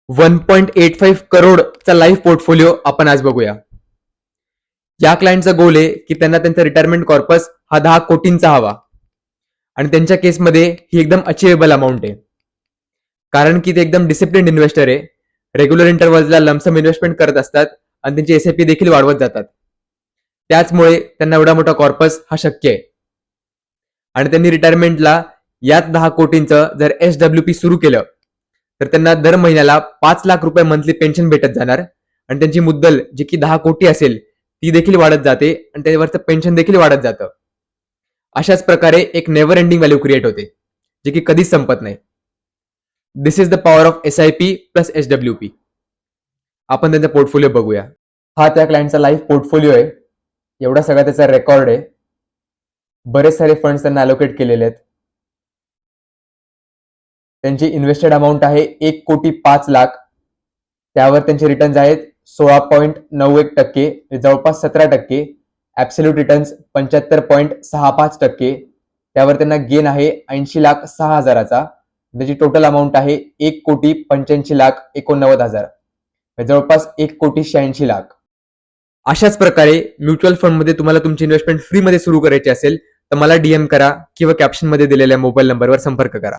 1.85 करोडचा life portfolio आपण आज बघूया. या क्लायंटचा गोल आहे की त्यांना त्यांचा रिटायरमेंट कॉर्पस हा 10 कोटींचा हवा आणि त्यांच्या केसमध्ये ही एकदम अचिवेबल अमाऊंट आहे. कारण की ते एकदम डिसिप्लिन इन्व्हेस्टर आहे. रेग्युलर इंटरव्हल्सला लमसम इन्व्हेस्टमेंट करत असतात आणि त्यांची एसआयपी देखील वाढवत जातात. त्याचमुळे त्यांना एवढा मोठा कॉर्पस हा शक्य आहे. आणि त्यांनी रिटायरमेंटला याच 10 कोटींचं जर SWP सुरू केलं तर त्यांना दर महिन्याला 5 लाख रुपये मंथली पेन्शन भेटत जाणार आणि त्यांची मुद्दल जी की 10 कोटी असेल ती देखील वाढत जाते आणि त्यावरचं पेन्शन देखील वाढत जातं. अशाच प्रकारे एक नेव्हर एंडिंग व्हॅल्यू क्रिएट होते जे की कधीच संपत नाही. This is the power of SIP plus SWP. आपण त्यांचा पोर्टफोलिओ बघूया. हा त्या क्लायंटचा लाईफ पोर्टफोलिओ आहे. एवढा सगळा त्याचा रेकॉर्ड आहे. बरेच सारे फंड्स त्यांना अलोकेट केलेले आहेत. त्यांची इन्व्हेस्टेड अमाऊंट आहे 1,05,00,000. त्यावर त्यांचे रिटर्न्स आहेत 16.91%, जवळपास 17%. Absolute returns 75.65%. त्यावर त्यांना गेन आहे 80,06,000चा. त्याची टोटल अमाऊंट आहे 1,85,89,000, जवळपास 1,86,00,000. अशाच प्रकारे म्युच्युअल फंडमध्ये तुम्हाला तुमची इन्व्हेस्टमेंट फ्रीमध्ये सुरू करायची असेल तर मला DM करा किंवा कॅप्शनमध्ये दिलेल्या मोबाईल नंबरवर संपर्क करा.